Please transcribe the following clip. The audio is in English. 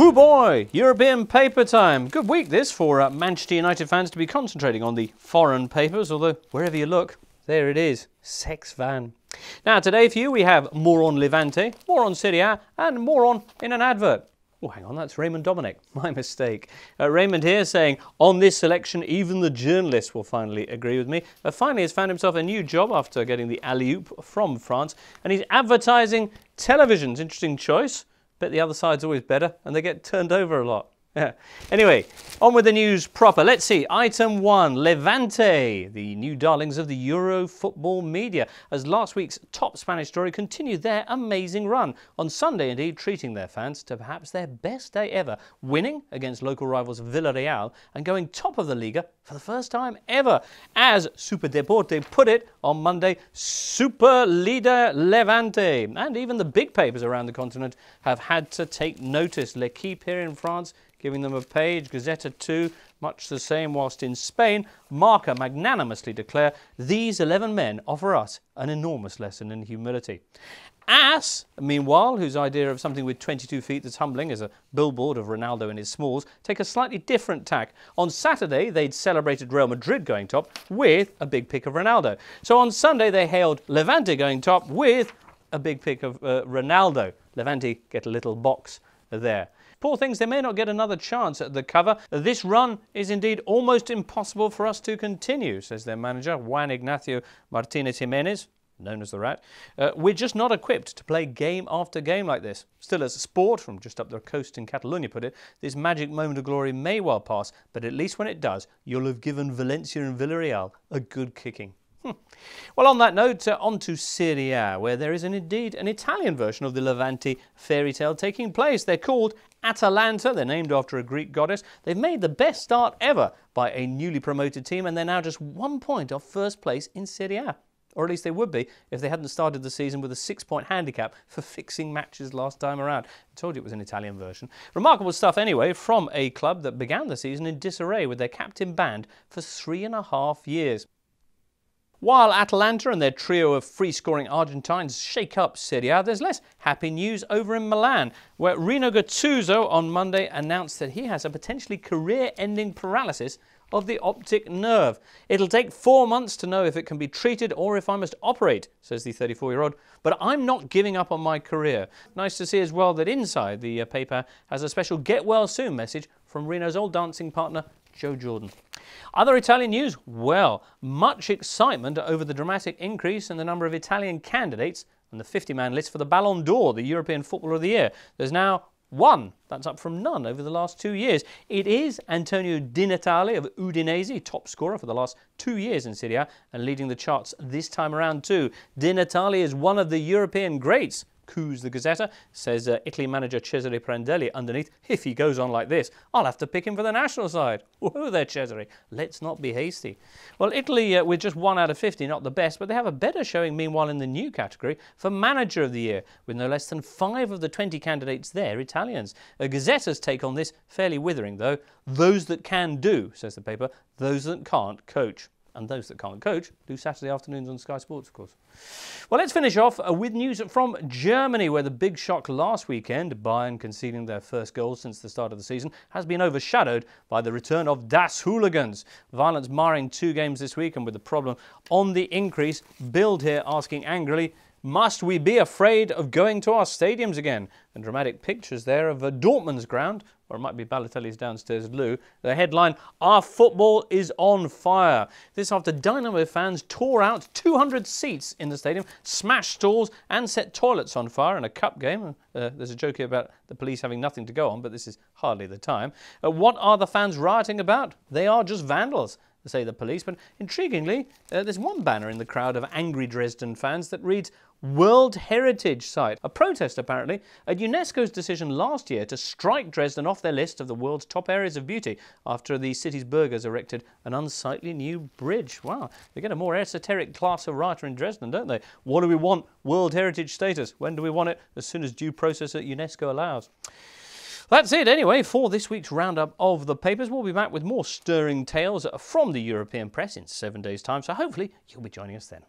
Hoo boy! European paper time. Good week this for Manchester United fans to be concentrating on the foreign papers, although wherever you look, there it is. Sex van. Now today for you we have more on Levante, more on Serie A, and more on in an advert. Oh, hang on, that's Raymond Dominic. My mistake. Raymond here saying, on this selection, even the journalists will finally agree with me. Finally has found himself a new job after getting the alley-oop from France, and he's advertising televisions. Interesting choice. Bet the other side's always better, and they get turned over a lot. Yeah. Anyway, on with the news proper. Let's see. Item 1, Levante, the new darlings of the Euro football media, as last week's top Spanish story continued their amazing run. On Sunday, indeed, treating their fans to perhaps their best day ever, winning against local rivals Villarreal and going top of the Liga for the first time ever. As Super Deporte put it on Monday, Super Leader Levante. And even the big papers around the continent have had to take notice. L'Equipe here in France giving them a page, Gazeta 2, much the same, whilst in Spain, Marca magnanimously declare, these 11 men offer us an enormous lesson in humility. AS, meanwhile, whose idea of something with 22 feet that's humbling is a billboard of Ronaldo in his smalls, take a slightly different tack. On Saturday, they'd celebrated Real Madrid going top with a big pic of Ronaldo. So on Sunday, they hailed Levante going top with a big pic of Ronaldo. Levante get a little box there. Poor things, they may not get another chance at the cover. This run is indeed almost impossible for us to continue, says their manager, Juan Ignacio Martinez Jimenez, known as the Rat. We're just not equipped to play game after game like this. Still, as a sport, from just up the coast in Catalonia put it, this magic moment of glory may well pass, but at least when it does, you'll have given Valencia and Villarreal a good kicking. Well, on that note, on to Serie A, where there is indeed an Italian version of the Levante fairy tale taking place. They're called Atalanta. They're named after a Greek goddess. They've made the best start ever by a newly promoted team, and they're now just 1 point off first place in Serie A. Or at least they would be if they hadn't started the season with a 6-point handicap for fixing matches last time around. I told you it was an Italian version. Remarkable stuff anyway from a club that began the season in disarray with their captain banned for 3.5 years. While Atalanta and their trio of free-scoring Argentines shake up Serie A, there's less happy news over in Milan, where Rino Gattuso on Monday announced that he has a potentially career-ending paralysis of the optic nerve. It'll take 4 months to know if it can be treated or if I must operate, says the 34-year-old, but I'm not giving up on my career. Nice to see as well that inside the paper has a special get well soon message from Rino's old dancing partner, Joe Jordan. Other Italian news? Well, much excitement over the dramatic increase in the number of Italian candidates on the 50-man list for the Ballon d'Or, the European Footballer of the Year. There's now one. That's up from none over the last 2 years. It is Antonio Di Natale of Udinese, top scorer for the last 2 years in Serie A and leading the charts this time around too. Di Natale is one of the European greats. Coos the Gazzetta, says Italy manager Cesare Prandelli underneath. If he goes on like this, I'll have to pick him for the national side. Whoa there, Cesare. Let's not be hasty. Well, Italy with just 1 out of 50, not the best, but they have a better showing meanwhile in the new category for manager of the year, with no less than 5 of the 20 candidates there Italians. Gazzetta's take on this fairly withering though. Those that can do, says the paper, those that can't coach. And those that can't coach do Saturday afternoons on Sky Sports, of course. Well, let's finish off with news from Germany, where the big shock last weekend, Bayern conceding their first goal since the start of the season, has been overshadowed by the return of Das Hooligans. Violence marring 2 games this week, and with the problem on the increase, Bild here asking angrily, must we be afraid of going to our stadiums again? And dramatic pictures there of Dortmund's ground, or it might be Balotelli's downstairs loo. The headline, our football is on fire. This after Dynamo fans tore out 200 seats in the stadium, smashed stalls and set toilets on fire in a cup game. There's a joke here about the police having nothing to go on, but this is hardly the time. What are the fans rioting about? They are just vandals, say the police, but intriguingly, there's one banner in the crowd of angry Dresden fans that reads, World Heritage Site, a protest apparently at UNESCO's decision last year to strike Dresden off their list of the world's top areas of beauty after the city's burghers erected an unsightly new bridge. Wow, they get a more esoteric class of writer in Dresden, don't they? What do we want? World Heritage status. When do we want it? As soon as due process at UNESCO allows. That's it anyway for this week's roundup of the papers. We'll be back with more stirring tales from the European press in 7 days' time, so hopefully you'll be joining us then.